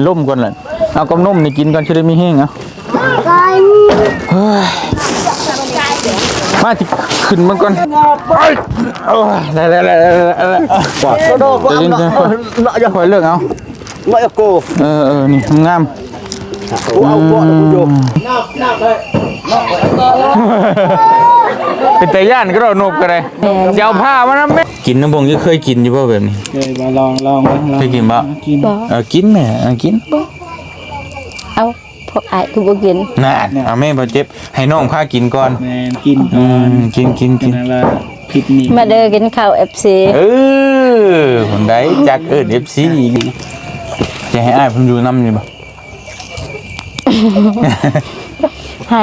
ล่มก่อนแหละเอากับนมนี่กินก่อนจะได้มีแห้งเอาเฮ้ยมาที่ขึ้นมาก่อนโอ้ยได้กว่าจะยิงจะคอยเลิกเอาไม่เอาโกนี่งามเอาโกนะคุณโยมเป็นแต่ย่านก็เราหนุบกันเลยจะเอาผ้ามานะแม่กินน้ำบงยังเคยกินอยู่ป่ะแบบนี้เคยมาลองเคยกินป่ะกินแม่กินเอาพวกไอ้คือบ่กินน่ะแม่บ่เจ็บให้น้องพากินก่อนแม่กินกินผิดนี่มาเด้อกินข้าว FC คนใดจักFC จะให้อ้ายผมอยู่นำนี่บ่ให้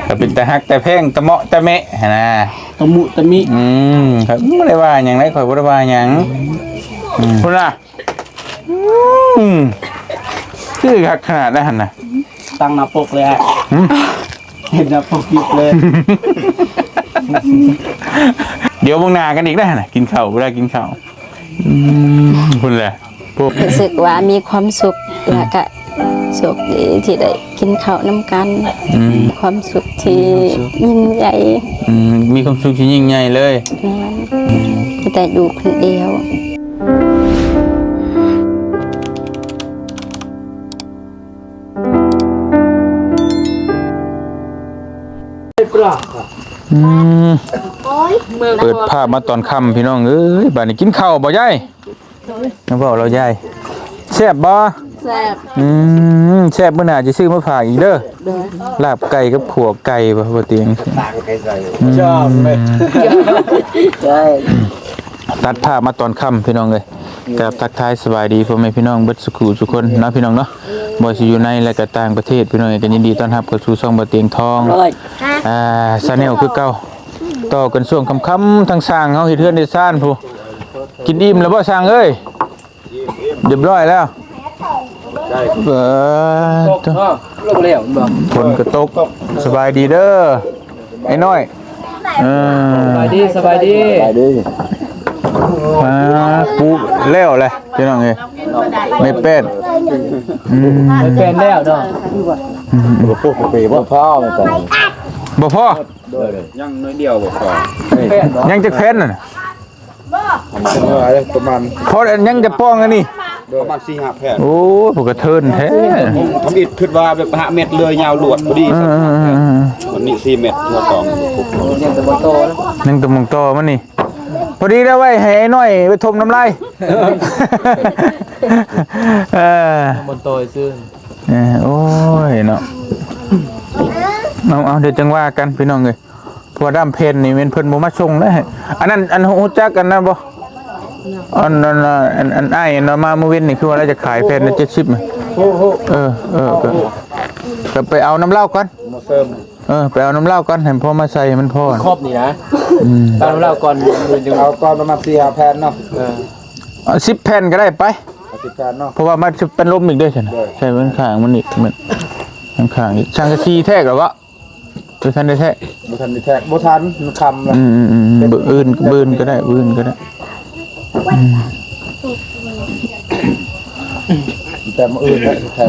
ก็เป็นแต่ฮักแต่แพงตะเมาะตะแมะนะตะมุตะมิครับบ่ได้ว่าหยังไดข่อยบ่ได้ว่าหยังพุ่นน่ะคือคักขนาดนั้นน่ะตั้งหน้าปกเลยฮะเห็นหน้าปกยิบเลยเดี๋ยวเบิ่งหน้ากันอีกได้น่ะกินข้าวบ่ได้กินข้าวพุ่นแหละพวกรู้สึกว่ามีความสุขแล้วก็สุขดีที่ได้กินข้าวนำกันความสุขที่ยิ่งใหญ่มีความสุขที่ยิ่งใหญ่เลยแม่แต่อยู่คนเดียวเปิดภาพมาตอนค่ำพี่น้องบ้านนี้กินข้าวบ่ยายน้องบอกเรายายแซ่บบ่แซ่บแซ่บมื้อหน้าจะซื้อมาฝากอีกเด้อลาบไก่กับขัวไก่บ่เตียงชอบมั้ยใช่ตัดภาพมาตอนค่ำพี่น้องเลยกับทักทายสบายดีพ่อแม่พี่น้องเบิดสุขุทุกคนนะพี่น้องเนาะบ่สิอยู่ในและก็ต่างประเทศพี่น้องก็ยินดีต้อนรับเข้าสู่ช่องบ่เตียงทองชาแนลคือเก่าต่อกันช่วงค่ำๆทางสร้างเฮาเฮ็ดเฮือนได้ซ่านผู้กินอิ่มแล้วบ่สร้างเอ้ยเรียบร้อยแล้วได้ลงแล้วบ่ฝนก็ตกสบายดีเด้อไอ้น้อยสบายดีปูแล้วแหละพี่น้องเอ้ยไม่เป็นแล้วเนาะบ่พอบ่พอไม่ต้องบ่พอยังน้อยเดียวบ่พอยังจะแพ้นน่ะประมาณพอยังจะป้องอันนี้ประมาณ 4-5 แผ่นโอ้พวกกระเทินแท้ทำอิฐคิดว่าแบบ5เมตรเลยยาวลวดพอดีวันนี้4เมตรหัวตองยังแต่บ่โตนะยังแต่มงโตมันนี่พอดีแล้วไว้ให้ไอ้น้อยไปทมน้ำลายบนโตซื่อโอ้ยเนาะเอาเดี๋ยวจังว่ากันพี่น้องเอ้ยพวกดำเพนนี่เป็นเพิ่นบ่มาส่งได้อันนั้นอันฮู้จักกันนะบ่อันอ้ายอันมาเมื่อเว้นนี่คือว่าเราจะขายเพนละ70มั้ยก็ไปเอาน้ำเหล้าก่อนมาเสริมไปเอาน้ำเหล้าก่อนให้พ่อมาใส่มันพอครบนี่นะเอาน้ำเหล้าก่อนเอาก่อนประมาณ4-5 แผ่นเนาะ10 แผ่นก็ได้ไป10 แผ่นเนาะเพราะว่ามันจะเป็นลมอีกด้วยใช่ไหมใช่มันข้างมันอีกมันข้างอีกช่างกะซีแท้กับวะบ่ทันได้แท้บ่ทันได้แท้บ่ทันคำละบื้นก็ได้บื้นก็ได้แต่มื้ออื่นนะแท้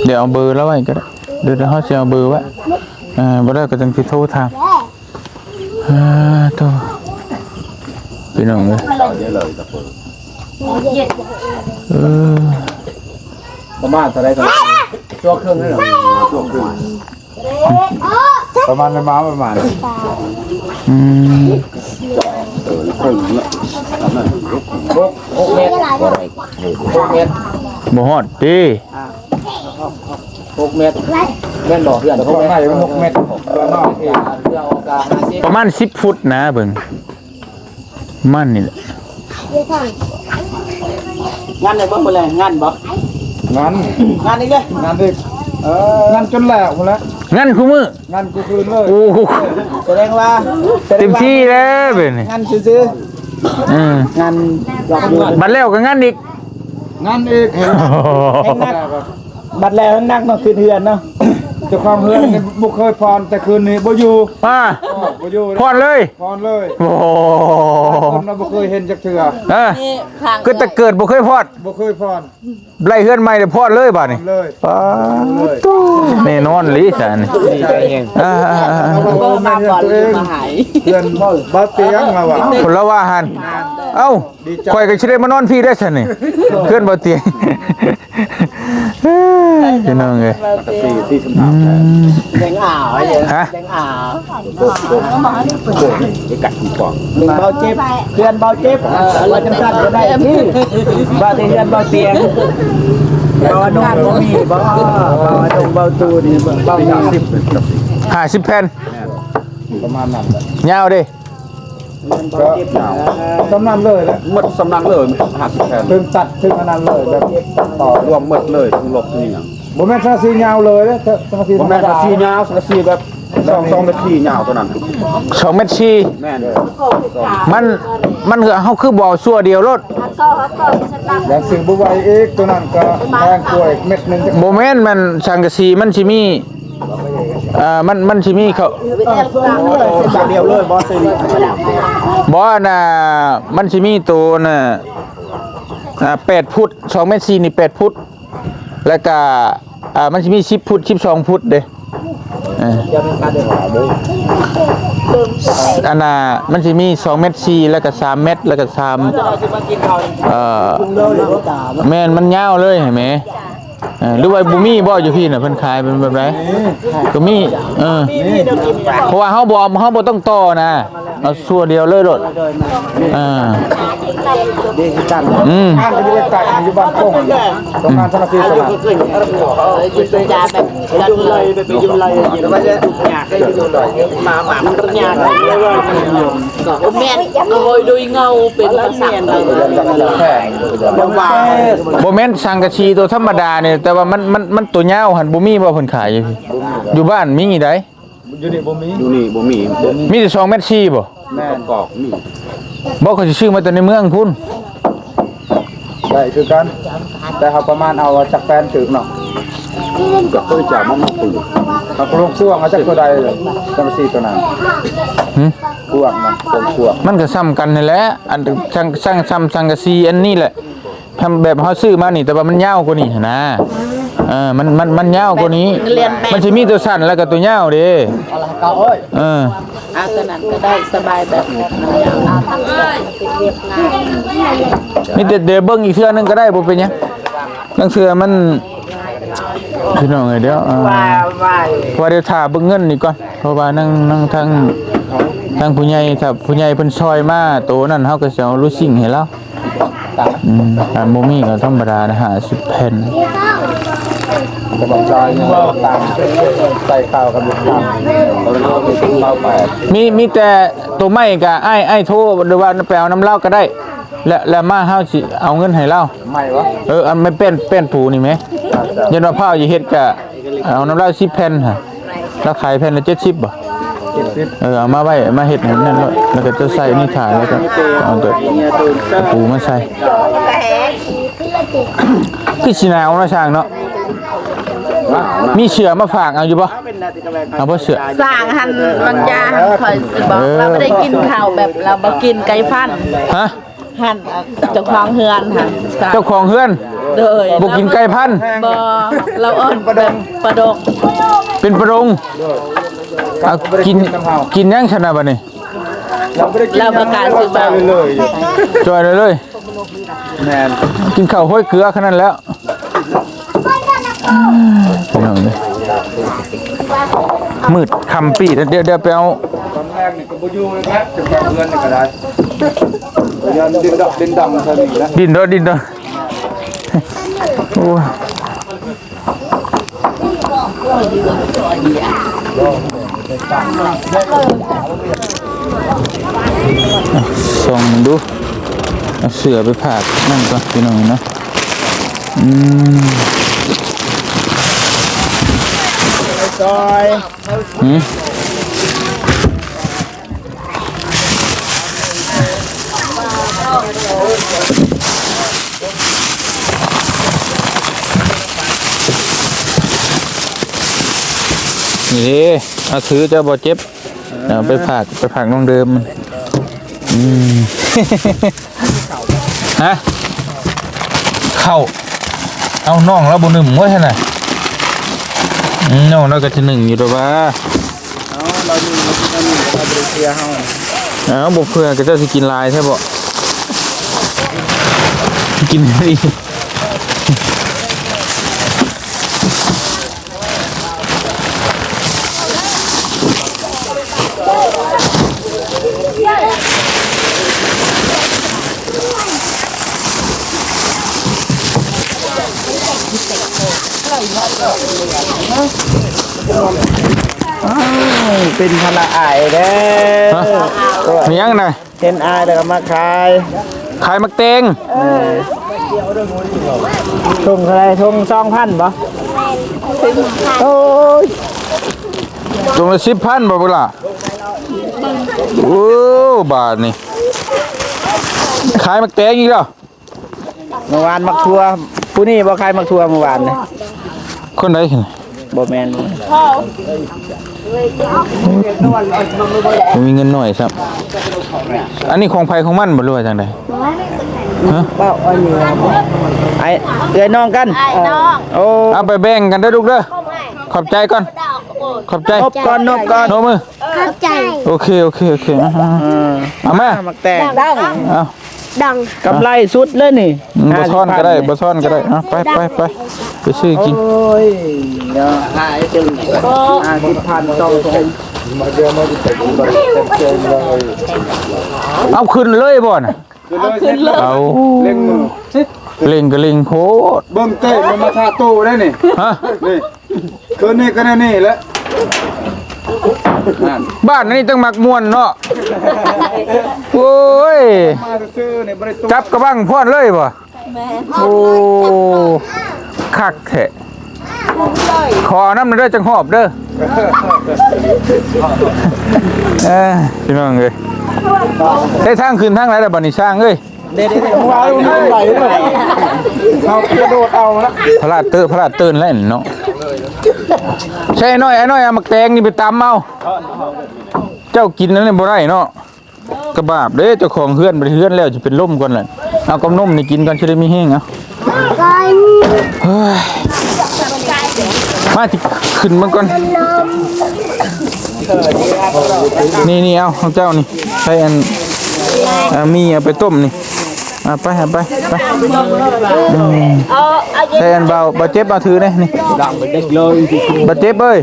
เดี๋ยวเอาเบอร์แล้วไว้ก็ได้เดี๋ยวเฮาสิเอาเบอร์ไว้บ่ได้ก็ต้องสิโทรถามโตพี่น้องเอ้ยประมาณเท่าไรตัวชั่วครึ่งได้หรอชั่วครึ่งประมาณประมาณ6 เมตรบ่ฮอดติ6 เมตรแม่นบ่เพื่อน6 เมตร6 เมตรประมาณ10 ฟุตนะเบิ่งมันนี่แหละงานได้บ่มื้อแลงานบ่งานอีกเลยงานอีกงานจนแล้วพุ่นละงั้นคู่มื้อง านกูคืนเลยโอ้แสดงว่าเต็มที่แล้วเบิ่นี่งานซื่องานบัดแล้วก็งั้นอีกงานอีกบัดแล้วนักเนาะคืนเฮือนเนาะ เจ้าของเฮือนนี่บ่เคยพรแต่คืนนี้บ่อยู่ มา บ่อยู่ พรเลย พรเลย โอ้ คนเราบ่เคยเห็นจักเทื่อ ก็แต่เกิดบ่เคยพอด บ่เคยพร ไล่เฮือนใหม่ได้พอดเลยบาดนี้ เลย ป้าตู้แน่นอนลิสันอ่า ก็มาบอลมาหายเพื่อนบ่เตียงมาว่า คนละว่าหันเอ้าข่อยก็สิได้มานอนพี่ได้ซั่นนี่เพื่อนบ่เตียงพี่น้องเอ้ย 4 45 แดงอ่าวไอ้เหี้ย ฮะ แดงอ่าว จะกัดคุณปอง เบาเจ็บเพื่อนเบาเจ็บเราจำสั้นก็ได้ที่บ้านเพื่อนเบาเตียงเบาดงบ่มีบ่ดงเบาตูนี่เบา50แผ่น ประมาณนั้น ยาวดิ ก็สำนันเลยแล้วหมดสำนักเลย50แผ่นถึงตัดถึงอันนั้นเลยแบบต่อรวมหมดเลยทั้งลบทั้งอย่างบ่แม่นซะสียาวเลยเด้อซะสีบ่แม่นซะสียาวซะสีแบบ2เมตร4ยาวเท่านั้น 2 เมตร แม่น มันคือเฮาคือบ่อซั่วเดียวรถ อย่างสิ่งบ่ไหวอีกตัวนั้นก็แพงกว่าอีกเม็ดนึงจะ บ่แม่นมันสังกะสีมันสิมีมันสิมีเขา ตัวเดียวเลยบ่สิ บ่น่ะมันสิมีตัวน่ะ8ฟุต2เมตร4นี่8ฟุตแล้วก็มันสิมี10ฟุต12ฟุตเด้อันน่ะมันสิมี2เมตร4แล้วก็3เมตรแล้วก็3แม่นมันยาวเลยเห็นไหมหรือว่าบ่มีบ่อยู่พี่น่ะเพิ่นขายเป็นแบบไหนก็มีเพราะว่าเฮาบ่ต้องต่อนะเอาซั่วเดียวเลยโลดข้างก็อยู่ใกล้ๆอยู่บ้านโป่งประมาณสัก4ตาราง ยาแบบยุ่งเลยไปยุ่งเลยแล้วก็จะหยาดได้ยุ่งเลยมาหมามันก็หยาดเลยว่าก็แม่นก็โอยดูเงาเป็นภาษาเลย แค่บ่ว่า บ่แม่นสังกะสีตัวธรรมดาเนี่ยแต่ว่ามันตัวยาวหั่นบ่มีบ่เพิ่นขายอยู่พี่อยู่บ้านมีได้ อยู่นี่บ่มี มีแต่2เมตร4บ่ แม่นกอกมี บ่เขาสิซื้อมาแต่ในเมืองพุ่น ได้คือกันแต่เฮาประมาณเอาจักแฟนถึงเนาะก็เคยจ่ายมันมาปืนเฮาก็ลงช่วงเอาจักตัวใดเลยจังซี่ตัวนั้นช่วงมันเป็นช่วง มันก็ซ้ำกันนั่นแหละอันสังกะสีอันนี้แหละทำแบบเฮาซื้อมานี่แต่ว่ามันยาวกว่านี้นะมันยาวกว่านี้มันสิมีตัวสั้นแล้วก็ตัวยาวเด้เอาตัวนั้นก็ได้สบายแบบมีแต่เดี๋ยวเบิ่งอีกเทื่อนึงก็ได้บ่เป็นหยังบางเทื่อมันพี่น้องเอ้ยเดี๋ยวว่าเดี๋ยวถ่าเบิ่งเงินนี่ก่อนเพราะว่านั่งทางผู้ใหญ่ถ้าผู้ใหญ่เพิ่นซอยมาโตนั่นเฮาก็สิเอารู้สิ่งให้เราการบ่มีก็ธรรมดานะ50แผ่น กำลังใจตามใส่ข้าวกับลูกตามเราไปข้าวไป มีแต่ตัวไม้ก็ไอ้โทรหรือว่าไปเอาน้ำเหล้าก็ได้แล้วมาเฮาสิเอาเงินให้เรา ไม่วะ อันไม่เป็นปูนี่ไหมยันว่าเผาอยู่เฮ็ดก็เอาน้ำเหล้า10แผ่นฮะแล้วขายแผ่นละ70บ่เอามาไว้มาเฮ็ดให้นั่นแล้วก็จะใส่นี่ถ่ายแล้วก็เอาตัวปูมาใส่คือสิหนาวนะช่างเนาะมีเชือมาฝากเอาอยู่บ่เอาบ่เชือ สร้างหันบางยาหันคอยสิบอกเราไม่ได้กินข้าวแบบเราบ่กินไก่พัน ฮะ หันเจ้าของเฮือนหัน เจ้าของเฮือน โดย บ่กินไก่พันธุ์ บ่เราเอิ้นแบบปลาดก เป็นประดงเอากินยังชนะบัดนี้ เราประกาศซื้อเบา จอยเลยแม่นกินข้าวห้อยเกลือขนาดนั้นแล้วพี่น้องเด้มืดค่ำปีเดี๋ยวไปเอา ตอนแรกนี่ก็บ่อยู่เลยครับจะแค่เพื่อนนี่ก็ได้ยันดินดำเท่านี้นะ ดินเด้อโอ้ส่องดูเอาเสือไปผากนั่นก่อนพี่น้องเนาะซอย เ นี่เอาถือเจ้าบ่เจ็บเอาไปผากน้องเดิมฮะเข้าเอาน้องแล้วบ่หนึ่งไว้ให้น่ะน้องเราก็จะหนึ่งอยู่ดอกว่าเอาบ่เพื่อก็เจ้าสิกินลายใช่บ่กินดีเป็นพละอายเด้อ มียังน่ะ เป็นอายแล้วก็มาขาย ขายมักเตง ทุ่งอะไรทุ่ง2,000บ่โอ้ย ตรงละ10,000บ่บ่ล่ะโอ้บาทนี่ขายมักเตงอีกแล้ว เมื่อวานมักทัวผู้นี้บ่ขายมักทัวเมื่อวานนี่ คนใดขึ้น บ่แม่น มีเงินหน่อยครับอันนี้ของไผของมันบ่รู้ว่าจังไดฮะ เป้าอันนี้ไอ้เอ้ยน้องกันโอ้ เอาไปแบ่งกันเด้อลูกเด้อขอบใจก่อนขอบใจ นบก่อนนบก่อน โนมือ เข้าใจ โอเคเอามา มักแต่ง เอา ดัง กำไรสุดเลยนี่ บ่ซ่อนก็ได้บ่ซ่อนก็ได้เอาไปไปซื้อกิน โอ้ยเนาะหายจึง50,000ต้องมาเดียวมาจะกินบ่เต็มเลย เอาขึ้นเลยบ่น่ะเอา เล่งมือ เล่งก็เล่งโพด เบิ่งเต้มันมาทาตู้ได้นี่ ฮะ นี่คืนนี้ก็นี่แหละ บ้านนี้ต้องมักม่วนเนาะโอ้ย มาซื้อนี่บ่ได้ตู้ จับกระบังพ่อนเลยบ่โอ้คักแท้ขอน้ำหน่อยเด้อจังหอบเด้อพี่น้องเอ้ยได้ทางขึ้นทางไหนล่ะบัดนี้ช่างเอ้ย เด็ดๆว้าวมันไหลเลยเอากระโดดเอาละ พลาดเตือนแล้วเนาะใช่น้อยไอ้น้อยเอามักแตงนี่ไปตำเอาเจ้ากินนั้นบ่ได้เนาะกระบาบเด้เจ้าของเฮือนบ่ได้เฮือนแล้วจะเป็นล่มก่อนแหละเอากับนมนี่กินก่อนสิได้มีแห้งเอาเฮ้ยมาสิขึ้นมันก่อนนี่เอาของเจ้านี่ใส่อันมีเอาไปต้มนี่ไปใส่อันเบาเจ็บเอาถือนี่ดังไปเด็กเลยบาเจ็บเอ้ย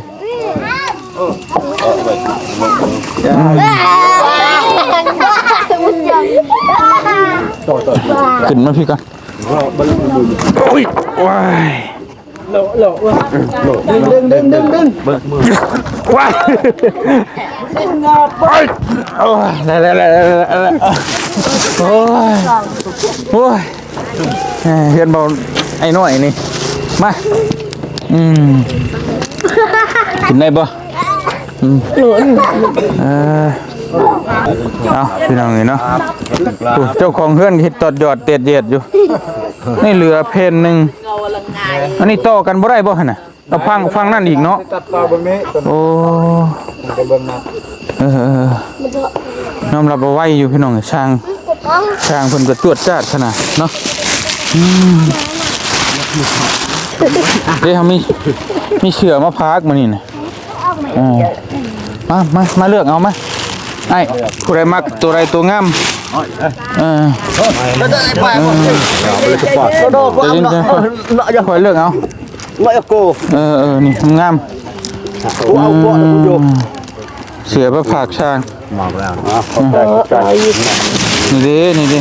ขึ้นมาพี่ก่อนโอ้ยว้ายดึงว้ายโอ้ยโอ้ยเห็นบอลไอ้น้อยนี่มากินได้บ่เอาพี่น้องนี่เนาะเจ้าของเฮือนเฮ็ดตอดยอดเตียดเย็ดอยู่นี่เหลือเพนหนึ่งอันนี้ต่อกันบ่ได้บ่หั่นน่ะเอาฟังนั่นอีกเนาะ ตัดต่อเบิ่งนี้ โอ้ เบิ่งนะ น้อมรับเอาไว้อยู่พี่น้องช่างเพิ่นก็ตรวจจัดขนาดเนาะเดี๋ยวมีเสือมาพักมานี่น่ะมาเลือกเอามาไอ้ผู้ใดมักตัวใดตัวงามจะคอยเลือกเอานี่งามเสือมาผักช่างนี่ดิ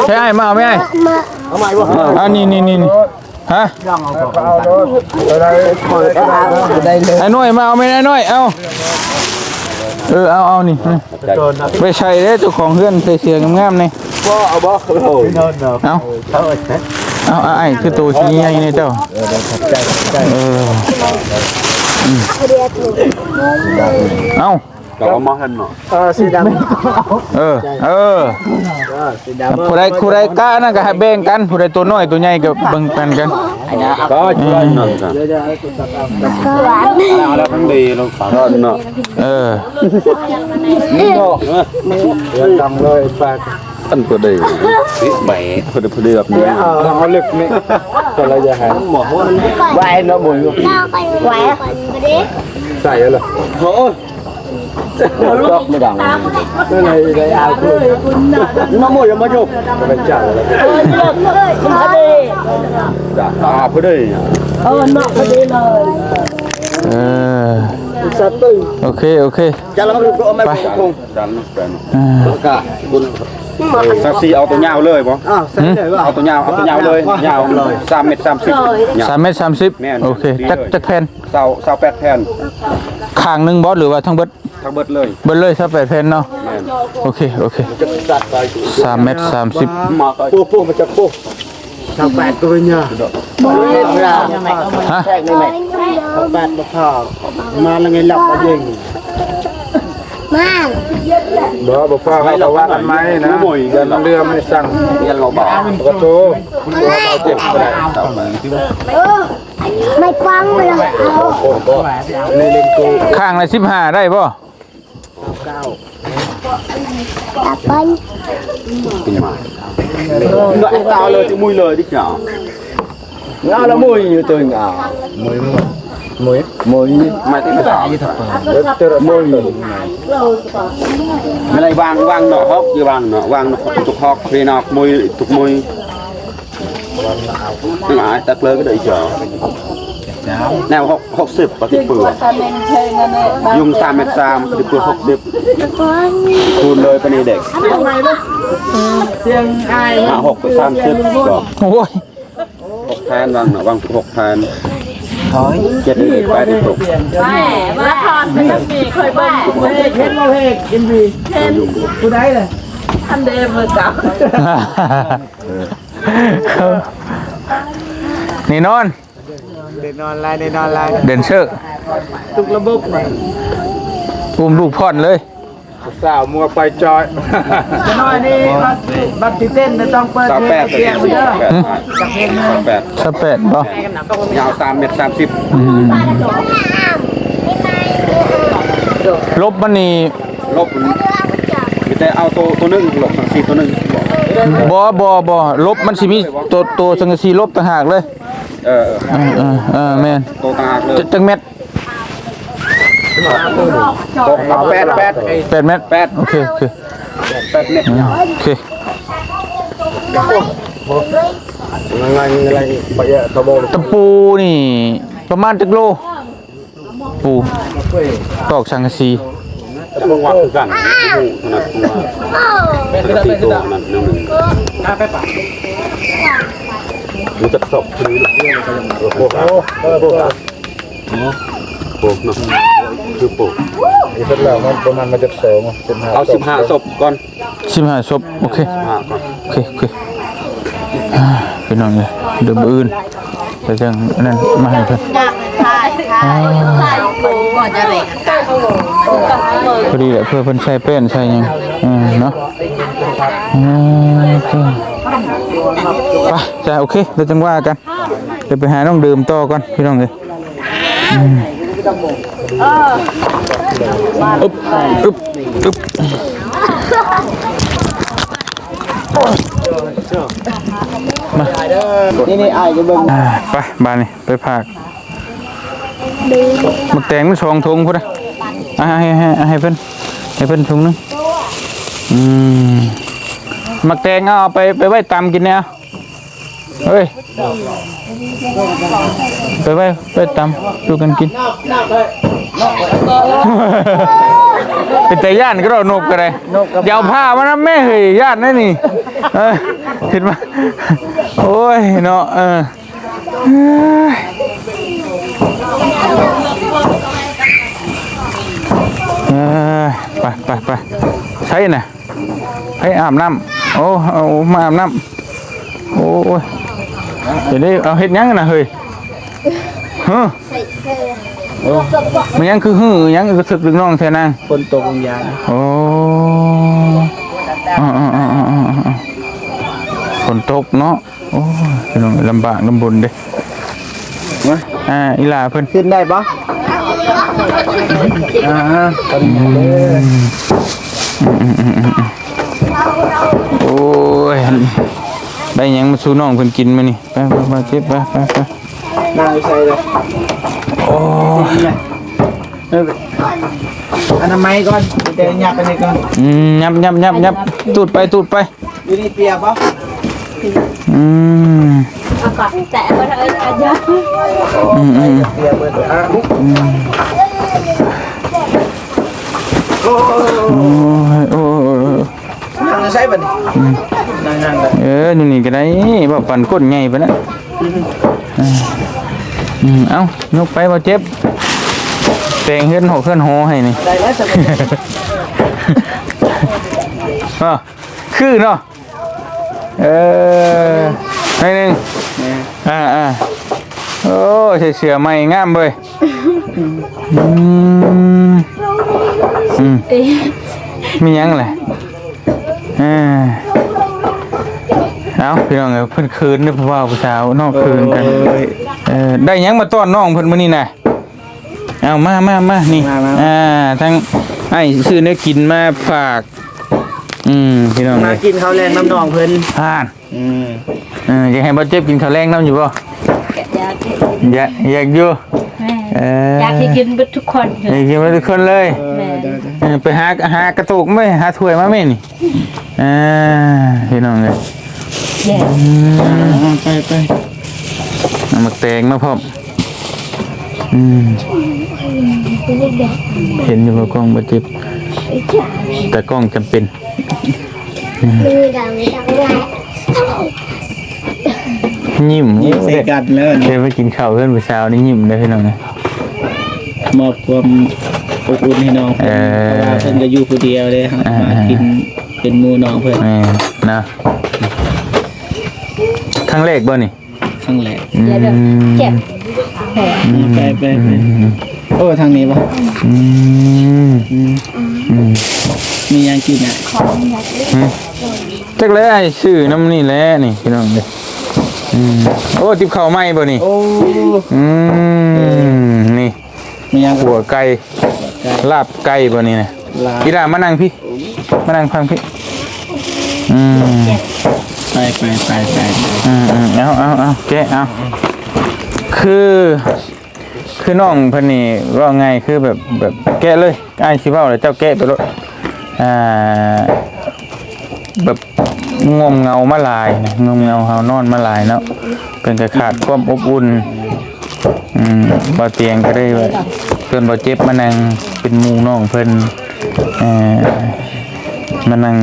ใช่ไอ้มาเอาไหมไอ้นี่ฮะไอ้น้อยมาเอาไหมไอ้น้อยเอาเอานี่ไปใช้เจ้าของเฮือนใส่เสื้องามๆนี่เอาไอ้คือตัวชี้ใหญ่นี่เจ้าเอาก็มาหั่นเนาะสีดำผู้ใดกะนั่นก็ให้แบ่งกันผู้ใดตัวน้อยตัวใหญ่ก็แบ่งกัน ก็ช่วยหน่อยครับแล้วทั้งดีลงฝาเนาะนี่เนาะดังเลยแปลกอันพอดีแหมพอดีแบบนี้เอาลึกนี่ก็เลยจะหายหมอไหวเนาะบุญไหวใส่เลยโอ้ล็อกไม่ดังก็เลยได้เอาคือน้ำมันยังมาจุกไปจ่ายเลยพอดีจ้าพอดีเนาะพอดีเลยโอเคจะแล้วก็เอาไม่คงจันแล้วก็บุญสักสี่เอาตัวยาวเลยป่ะเอาตัวยาวเลยยาวเลย3 เมตร 30 3 เมตร 30โอเคจักแผ่นเสา8 แผ่นข้างนึงบอสหรือว่าทั้งเบิดเลยซะ8 แผ่นเนาะโอเค3 เมตร 30ปุ๊บมันจะปุ๊บชาว8ตัวเนี่ยฮะแทกนี่แม่ชาว8มาพามาแล้วไงหลับมายิงบ่ฟ้าให้เราว่ากันไหมนะเดินเรือไม่สั่งเรียนเราบอกกระโถเราเจ็บไปได้ไม่ฟังเลยข้างละ15ได้ป่ะตับปันเป็นมาเงาเลยจะมุยเลยดิจ๋าเงาแล้วมุยอยู่ตัวเงามุยไม่ติดต่อมุยไม่ได้วางหนอฮอกอยู่วางหนอวางตุกฮอกเรียนอกมุยตุกมุยไม่หมายตัดเลยก็ได้จ๋าแนว60ปฏิเปลือกยุง3 เมตร 3ปฏิเปลือก60คูณเลยเป็นเด็กเสียงไอ้6 ไป 30ก็โอ้ย6 แทนวาง6 แทน7 เลยไปที่ตกมาทอนเป็นมีเคยบ้างเห็นเราเห็นกินบีเห็นผู้ใดเลยท่านเดมมือจับนี่นอนเด่นนอนลายเด่นเชอร์ทุกระบบอุ้มลูกพ่อนเลยสาวมัวไปจอยจะน้อยนี่บัตรที่เต้นต้องเปิดเสียงเยอะ28ป่ะยาว3 เมตร 30ลบมันนี่ลบแต่เอาตัวนึงลบสังสีตัวนึงบ่ลบมันสิมีตัวสังสีลบต่างหากเลยแม่นตัวต่างหากเลยจังเม็ด8 เมตรโอเค8 เมตรโอเคอะไรไปตะปูนี่ประมาณจักโลปูตอกสังกะสีมึงว่าคือกันสีตัวนั้นน่าไปป่ะดูจะศพคือโป๊กเนาะคือโป๊กอีกสักแล้วมันประมาณมาจาก2เอา15 ศพก่อน15 ศพโอเคพี่น้องเลยเดี๋ยวอื่นแต่จังนั่นมาให้เพิ่นพอดีแหละเพื่อเพิ่นใส่แป้นใส่ยังเนาะไปจ้ะโอเคเดี๋ยวจังว่ากันเดี๋ยวไปหาน้องดื่มต่อก่อนพี่น้องเลยอึ๊บมานี่ไอ้จะเบิ่งไปบ้านนี่ไปพากหมึกแตงมัน2 ถุงพุ่นนะให้เพิ่นถุงนึงหมึกแตงเอาไปไว้ตำกินเนี่ยเฮ้ยไปตำดูกันกินเป็นแต่ย่านก็เรานกกันเลยยาวผ้ามานะแม่เฮ้ยย่านนั่นนี่เห็นไหมโอ้ยเนาะไปใช่น่ะให้อาบน้ำโอ้เอามาอาบน้ำโอ้ยเดี๋ยวนี้เอาเห็ดยังนะเฮ้ยมันยังคือยังกระสึกดึงน้องแทนางคนตกวิญญาณโอ้ฝนตกเนาะโอ้ยน้องลำบากลำบนเด้ อีหลาเพิ่น ขึ้นได้ปะตอนนี้โอ้ยได้หยังมาสู่น้องเพิ่นกินมื้อนี่ไปเจ็บไป นั่งใส่เลย โอ้ย อนามัยก่อนเดี๋ยวยับไปนี่ก่อน ยับตูดไป อยู่นี่เปียปะ เอาก่อนแต่บ่เอ้ยอายุ เปียเบิดโอ้ย นั่งใส่บัดนั่งเลย นี่ก็ได้บ่ปั่นก้นใหญ่ปะนะเอ้ายกไปบ่เจ็บแต่งเฮือนหอให้นี่ ได้แล้วจะ คือเนาะให้นึงโอ้เสือใหม่งามเว้ยมียังแหละเอาพี่น้องเพิ่นคืนนี่เพราะว่าผู้สาวนอกคืนกันได้ยังมาต้อนน้องเพิ่นมื้อนี้น่ะเอามานี่ทั้งไอ้ซื้อเนื้อกินมาฝากพี่น้อง มากินข้าวแรงน้ำนองเพิ่น อยากให้บ่เจ็บกินข้าวแรงน้ำอยู่บ่อยากอยู่อยากให้กินเบิดทุกคน อยากกินมาทุกคนเลยไปหากระตุกไหมหาถ้วยมาไหมนี่พี่น้องเลยไปเอามาแตงมาพร้อมเห็นอยู่ว่ากล้องบ่เจ็บแต่กล้องจำเป็นยิ้ม ใส่กัดเลย เดี๋ยวไปกินข้าวเพื่อนผู้สาวนี่ยิ้มได้พี่น้องนะ มอบความอบอุ่นให้น้องเพราะว่าเพิ่นก็อยู่ผู้เดียวเลยครับมากินเป็นหมู่น้องเพิ่น นะครั้งแรกบ่นี่ ครั้งแรก เจ็บ ไปโอ้ทางนี้ป่ะมียังกินอ่ะ จักเลยไอ้ชื่อน้ำนี่แหละนี่พี่น้องเลยโอ้ติบข้าวไหม้บ่นี่ โอ้ นี่ มียัง หัวไก่ลาบไก่บ่นี่นะพี่ดามานั่งพี่มานั่งฟังพี่ไปเอาแกะเอาคือน้องเพิ่นนี่ว่าไงคือแบบแกะเลยไอ้สิเว้าแล้วเจ้าแกะไปรถแบบงมเงามาลายนะงมเงาเฮานอนมาลายเนาะเป็นกระขาดความอบอุ่นบ่เตียงก็ได้เพิ่นบ่เจ็บมานั่งเป็นหมู่น้องเพิ่นมานั่ง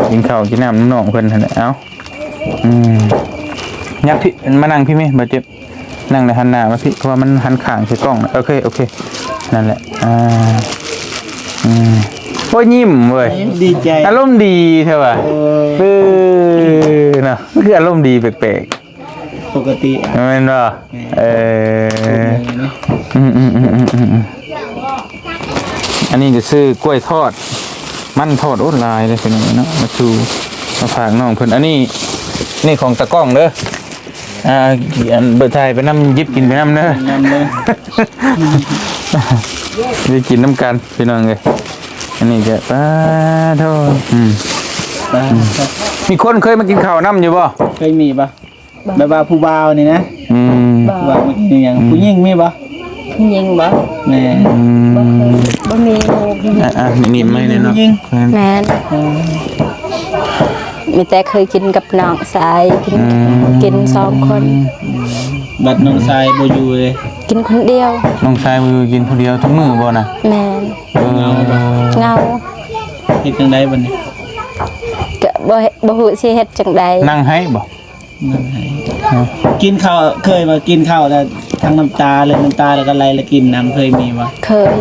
กินข้าวกินน้ำน้องเพิ่นหั่นแหละเอ้ายับพี่มานั่งพี่มั้ยบ่เจ็บนั่งในหันหน้ามาพี่เพราะว่ามันหันข้างใส่กล้องโอเคนั่นแหละโอ้ยยิ้มเว้ย ดีใจ อารมณ์ดีใช่ป่ะเนาะคืออารมณ์ดีแปลก ปกติ ๆแม่นบ่อันนี้ก็ซื้อกล้วยทอดมันทอดอดลายเลยเป็นอย่างนี้เนาะมาชูมาฝากน้องเพิ่นอันนี้นี่ของตะก้องเด้ออันเบิดไทยไปน้ำยิบกินไปน้ำเด้อได้กินน้ำกันพี่น้องเลยอันนี้จะป้าโทษมีคนเคยมากินข้าวน้ำอยู่บ่ เคยมีป่ะแบบว่าผู้บ่าวนี่นะผู้บ่าวมากินอย่างผู้หญิงมีป่ะ ยิงบ่ แม่ บ่มี นี่ไม่เนี่ยเนาะ แม่นมีแต่เคยกินกับน้องสายกิน2 คน บัดน้องชายบ่อยู่เลย กินคนเดียว น้องชายมือกินคนเดียวทุกมื้อบ่น่ะ แม่นเงา เฮ็ดจังได๋บัดนี้ ก็บ่ฮู้สิเฮ็ดจังใด นั่งให้บ่ กินข้าวเคยมากินข้าวแล้วทั้งน้ำตาแล้วก็ไหลแล้วกินน้ำเคยมีป่ะ เคย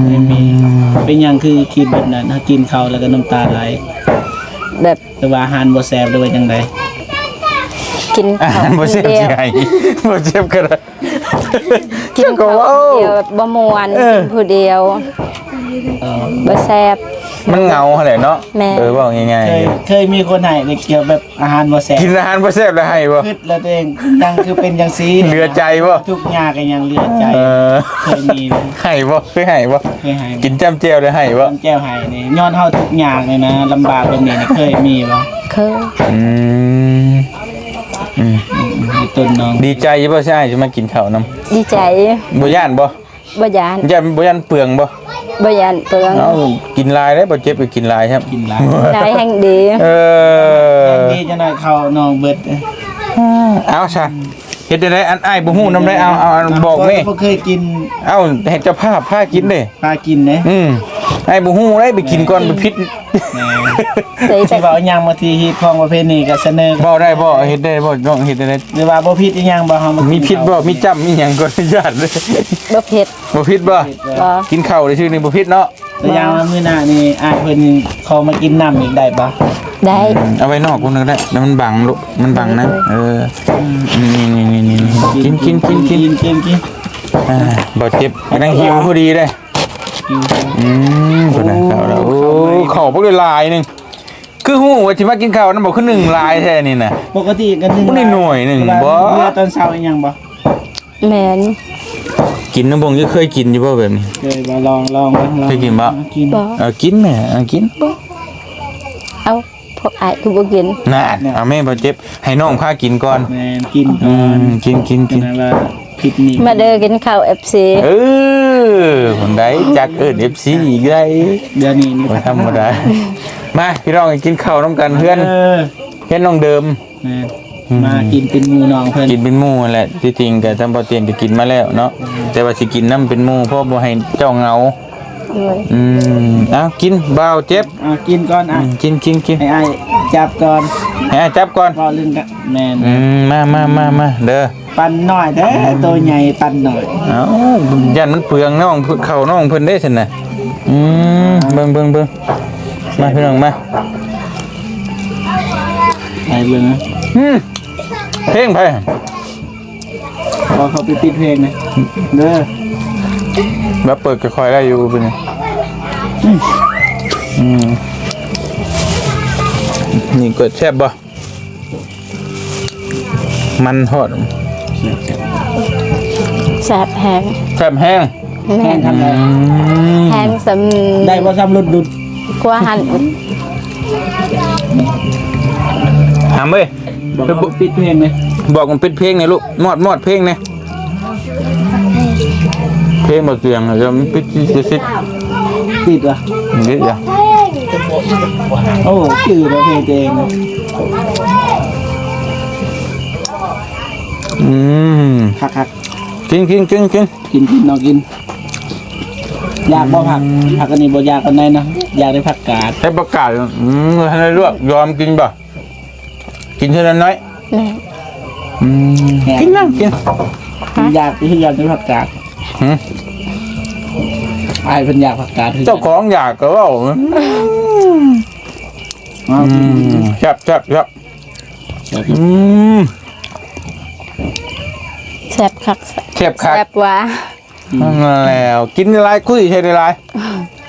ไม่มีเป็นหยังคือคิดแบบนั้นถ้ากินข้าวแล้วก็น้ำตาไหล แบบ แต่ว่าอาหารบ่แซ่บหรือว่าจังได๋ กินข้าว บ่ คน เจ็บ เดียว ใจบ่เจ็บก็ได้ กินข้าวคนเดียวแบบบ่ม่วนกินผู้เดียวบ่แซ่บ มันเหงาแหละเนาะ แม่ บอกง่าย เคยมีคนให้ในเกี่ยวแบบอาหารบ่แซ่บ ๆกินอาหารบ่แซ่บแล้วให้บ่ คิดแล้วตัวเองยังคือเป็นจังซี่ เหลือใจบ่ ทุกอย่างก็ยังเหลือใจ เคยมีเลย ให้บ่เคยให้บ่ เคยให้ กินจ้ำแจ่วเลยให้บ่ ตอนแก้วให้นี่ย้อนเฮาทุกอย่างเลยนะลำบากแบบนี้นี่เคยมีบ่ เคย อืม มีต้นน้อง ดีใจบ่ใช่จะมากินข้าวนำ ดีใจ บ่ย่านบ่ บ่ยาน บ่ย่านเปลืองบ่ บ่ยานเปลือง เอ้ากินลายได้บ่เจ็บก็กินลายครับ กินหลาย ได้แห่งดี นี่จะหน่อยเข้าน้องเบิด เอาซะเฮ็ดได้อันอ้ายบ่ฮู้นำได้เอาบอกแม่ บ่เคยกิน เอ้าให้เจ้าภาพพากินเด้ ปลากินเด้ ไอ้บ่ฮู้ได้ไปกินก่อนไปพิษ ได้ สิว่าเอาหยังมาที่ฮิตของประเพณีก็เสนอ บ่ได้บ่เฮ็ดได้บ่น้องเฮ็ดได้ หรือว่าบ่ผิดอีหยังบ่เฮามา มี มี พิษบ่มีจ้ำมีหยังก็อนุญาตเลย บ่เผ็ด บ่พิษบ่ บ่ กินข้าวได้ชื่อนี่บ่พิษเนาะ ตัวอย่างว่ามื้อหน้านี่อ้ายเพิ่นขอมากินน้ำอีกได้บ่ ได้ เอาไว้นอกคนนึงได้แล้วมันบังลูกมันบังนะนี่กินบ่เจ็บกำลังหิวพอดีเด้คนน่ะข้าวแล้วโอ้ข้าวบ่ได้หลายนึงคือฮู้ว่าสิมากินข้าวนั้นบ่คือ1ลายแท้นี่น่ะ ปกติกันนึง บ่ได้หน่วยหนึ่งบ่ เมื่อตอนเช้าอีหยังบ่ แม่น กินน้ำบงเคยกินอยู่บ่แบบนี้ เคยบ่ลอง เคยกินบ่ กิน บ่ กินแม่กิน เอาพวกอ้ายคือบ่กิน น่ะเอาแม่บ่เจ็บให้น้องพากินก่อน แม่นกิน กิน นะว่าผิดนี่ มาเด้อกินข้าว FC คนใดจักFC อีกได้ เดี๋ยวนี้ บ่ธรรมดามาพี่น้องกินข้าวนํกันเพื่อนน้องเดิม แม่มากินเป็นหมู่น้องเพิ่น กินเป็นหมู่นั่นแหละที่จริงก็ทำบ่เตียนก็กินมาแล้วเนาะแต่ว่าสิกินน้ำเป็นหมู่เพราะบ่ให้เจ้าเหงา เลย เอากินบ่าวเจ็บ กินก่อนกินให้อ้ายจับก่อน ให้จับก่อน พอลึงกะแม่น มาเด้อ ปั่นหน่อยแท้ตัวใหญ่ปั่นหน่อย เอ้ายันมันเปลืองน้องเข้าน้องเพิ่นได้ซั่นน่ะเบิ่งมาพี่น้องมา ไปเลยนะ เพลงไป พอเขาไปปิดเพลงนะเด้อ แล้วเปิดก็ค่อยได้อยู่เป็นนี่กดแซ่บบ่มันทอด แซ่บแห้ง แซ่บแห้ง แม่น ทำได้ แห้งสำ ได้บ่ซ้ำรุดดุด กว่าหัน หามเอ้ย บอกปิดเพลงเลย บอกมันปิดเพลงเนี่ยลูกมอดเพลงเนี่ยเพลงบ่เสียงจะมันปิดสิ ติดวะ นิดเดียว โอ้จืดแล้วเพลงเอง คัก กิน กินน้องกินอยากบ่ผักอันนี้บ่อยากปานใดนะอยากได้ผักกาด ให้ประกาศให้ได้ลวกยอมกินบ่กินเท่านั้นน้อย แม่ กินนั่งกิน อยากได้ผักกาดอ้ายเพิ่นอยากผักกาด เจ้าของอยากก็เว้าแซ่บแซ่บคัก แซ่บคัก แซ่บว่า นั่นแล้วกินได้หลายคุยใช่ได้หลาย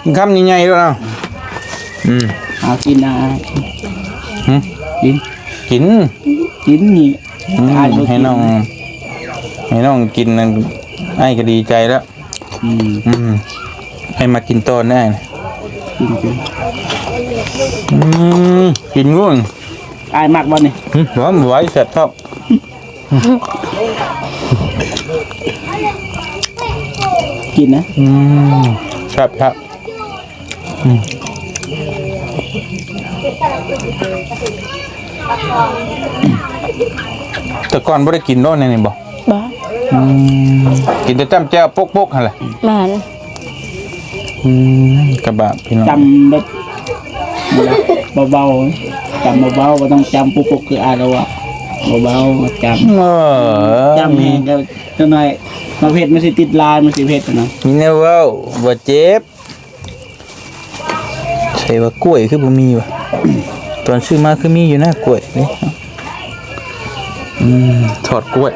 กินคำใหญ่ๆด้วยนะ เอากินนะกินนี่ให้น้องกินนั่นไอ้ก็ดีใจแล้วให้มากินต้นได้นะกินง่วง อ้ายมักบ่นี่ หวานไหวเสร็จครับกินนะครับ แต่ก่อนไม่ได้กินด้วยนี่บ่ บ่ กินแต่จ้ำแจ่วปกๆหั่นแหละ แม่น กระบะพี่น้อง จำแบบเบาๆจำเบาๆบ่ต้องจำปุ๊กคืออ้ายแล้วว่าเบาๆจำแห้งก็จังหน่อยมาเผ็ดมันสิติดลายมันสิเผ็ดนะ นี่แนวเว้าบ่เจ็บใช่ว่ากล้วยคือบ่มีว่ะตอนซื้อมาคือมีอยู่นะกล้วยนี่ทอดกล้วย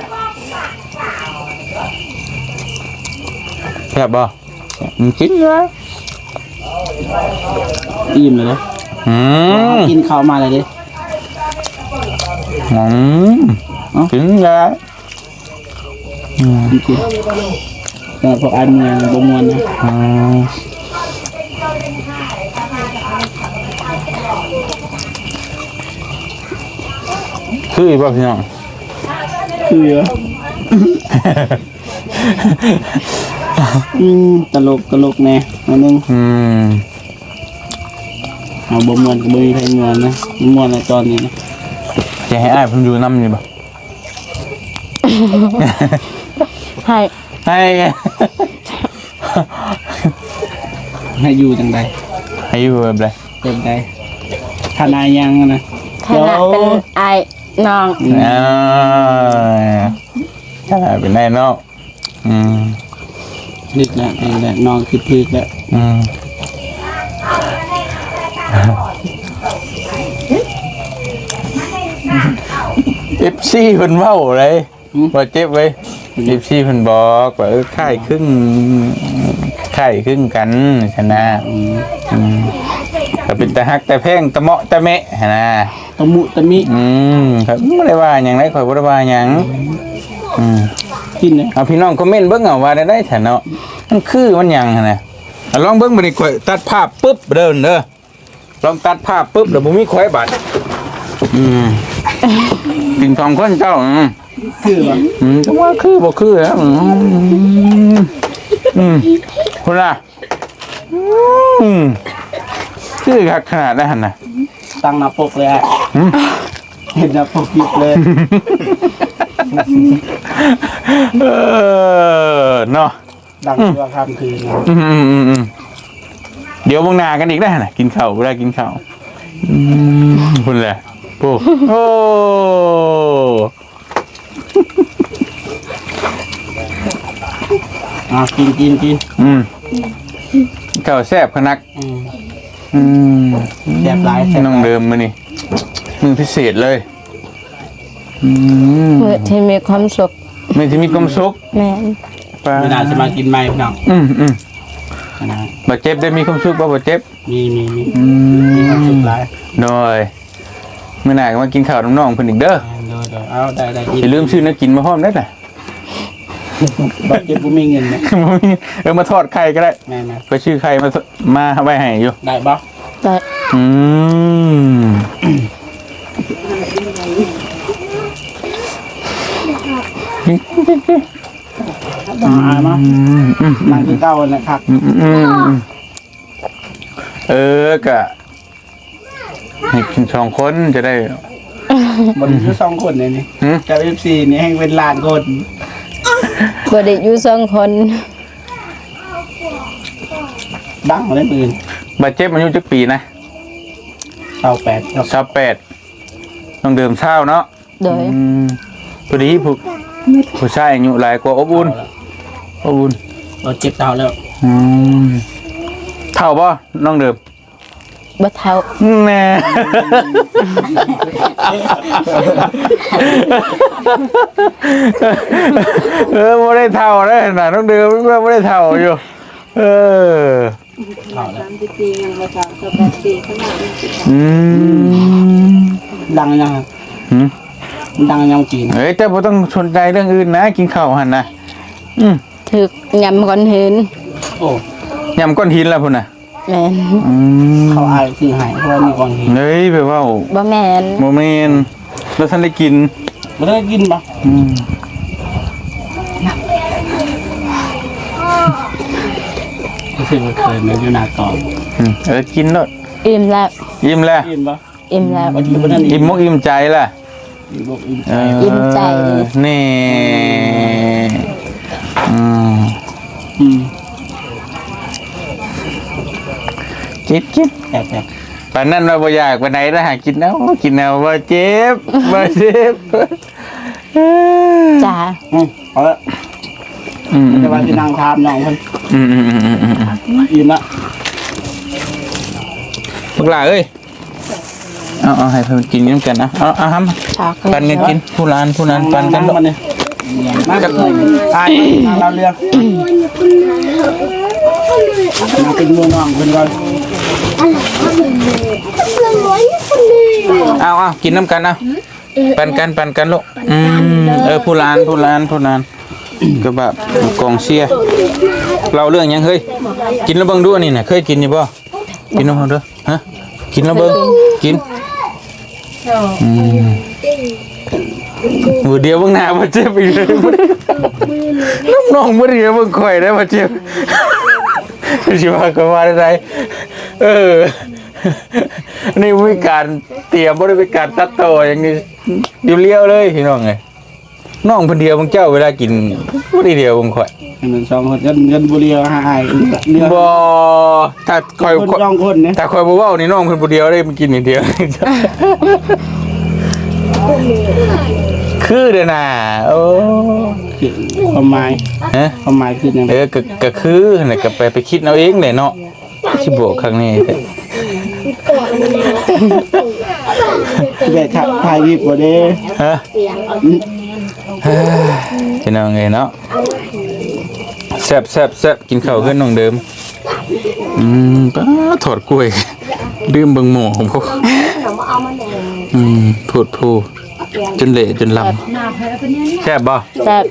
แซ่บบ่กินเลย อิ่มเลยนะ อืม กินข้าวมาเลยดิ กินแล้ว กินแต่พวกอันเมืองบ่มวนนะ คืออีกป่ะพี่น้อง คือเยอะตลกแน่อันนึงเอาบ่มวนก็บ่มีใครมวนนะมวนในตอนนี้นะ จะให้อ้ายผมอยู่น้ำนี่ป่ะ ให้ ให้อยู่จังใด ให้อยู่แบบไร จังใดทนายยังนะ ฐานะเป็นไอ้น้อง เป็นไงเนาะ นึกแล้วนี่แหละน้องคิดถึกแล้ว FC เพิ่นเว้าเลยบ่เจ็บไว้ FC เพิ่นบอกว่าค่ายครึ่งกันชนะก็เป็นตาฮักแต่แพงตะเมาะตะแมะนะ ตะมุตะมิ ครับบ่ได้ว่าหยังได้ข่อยบ่ได้ว่าหยัง กินเลย เอาพี่น้องคอมเมนต์เบิ่งเอาว่าได้ซั่นเนาะมันคือมันหยังหั่นน่ะลองเบิ่งบัดนี้ข่อยตัดภาพปึ๊บเด้อลองตัดภาพปึ๊บแล้วบ่มีข่อยบัดกินสองคนเจ้าคือว่า จังว่าคือบ่คือฮะคนละคือคักขนาดนั้นน่ะ ตั้งหน้าปกเลยอ่ะเห็นหน้าปกหยิบเลย เนาะ ดังตัวข้ามคืนนะ เดี๋ยวมองหน้ากันอีกได้น่ะกินข้าวบ่ได้กินข้าวคุณแหละโอ้กินข้าวแซ่บขนักแซ่บหลาย น้องเดิมมื้อนี้มื้อพิเศษเลยมื้อที่มีความสุข มื้อที่มีความสุข แม่น ไม่น่าจะมากินใหม่พี่น้องนะ บ่เจ็บได้มีความสุขบ่เจ็บ มีความสุขหลาย โดยมื้อหน้าก็มากินข้าวน้องๆเพิ่นอีกเด้อ เอาได้อย่าลืมซื้อน้ำกินมาพร้อมได้น่ะ บัตรเจ็บกูมีเงินนะ มาทอดไข่ก็ได้ แม่นะ ก็ชื่อไข่มาไว้ให้อยู่ ได้ปะ ได้ มานั่งกินข้าวนะครับ กะให้กิน2คนจะได้ บนที่2 คนเลยนี่กับ FC นี่ให้เป็นล้านคน บ่ได้อยู่2คน ดังมาได้ปืน บาดเจ็บอายุจักปีนะ 28ครับ 28ต้องเดิมเช้าเนาะ โดย พอดีผู้ชายอายุหลายกว่าอบอุ่น เราเจ็บเท้าแล้ว เท่าป่ะน้องเดิม บ่เท่า แน่ไม่ได้เท่าได้ขนาดน้องเดิมไม่ได้เท่าอยู่เท้าแล้วดังยังครับดังยังกิน เฮ้ยแต่บ่ต้องสนใจเรื่องอื่นนะกินข้าวหั่นนะถึกยำก่อนเห็น โอ้ ยำก้อนหินแล้วพุ่นน่ะ แม่น เขาอายซื้อให้เพราะว่ามีก่อนหิน เฮ้ยไปว่า บ่แม่น โมเมนแล้วท่านได้กิน ไม่ได้กินปะรู้สึกว่าเคยมาอยู่หน้าตอน กินด้วย อิ่มแล้ว ยิ้มแล้ว กินปะ อิ่มแล้ว บางทีวันนั้น อิ่มมกอิ่มใจล่ะ อิ่มใจ นี่กิน แต่ ปานนั้นเราบ่อยากไปไหนนะหากินเอาบ่เจ็บ จ้า เอาละจะมาที่นางทามน้องคนอิ่มละ พวกหลาเอ้ยเอาให้เพิ่นกินน้ำกันนะเอาครับ ชอก ปันกันกินผู้นั้นปันกัน นั่งมันเนี่ยมาจากตายเราเรือมาเป็นมือน้องคนก่อน เอากินน้ำกันเอาปันกันลูกผู้ร้านก็แบบกองเชียร์เราเรื่องยังเฮ้ยกินแล้วเบิ่งดูอันนี้น่ะเคยกินอยู่บ่กินแล้วเบิ่งดูฮะกินแล้วเบิ่งกินมือเดียวเบิ่งหน้าบ่เจ็บอีกเลยน้องบ่ได้เบิ่งข่อยได้บ่เจ็บสิว่าก็ว่าได้นี่มีการเตรียมบ่ได้มีการตัดต่ออย่างนี้เรียวๆเลยพี่น้องเอ้ยน้องเพิ่นเดียวบางเจ้าเวลากินบ่ได้เดียวบางข่อย มัน2คนกันบ่เดียวหาอ้ายเรือ บ่ถ้าข่อย คน2คนนะ ถ้าข่อยบ่เว้านี่น้องเพิ่นผู้เดียวได้มันกินอย่างเดียวคือเด้อน่ะโอ้ คือความหมาย ฮะ ความหมายคือจังได๋ ก็คือน่ะก็ไปคิดเอาเองแหละเนาะสิบอกครั้งนี้ แบบถ่ายวิบบ่เด้ ฮะพี่น้องเอ้ยเนาะแซ่บกินข้าวขึ้นน้องเดิมป้าถอดกล้วยดื่มเบิ่งหม้อของพวกพูดผู้จนเละจนลำแซ่บบ่ แซ่บ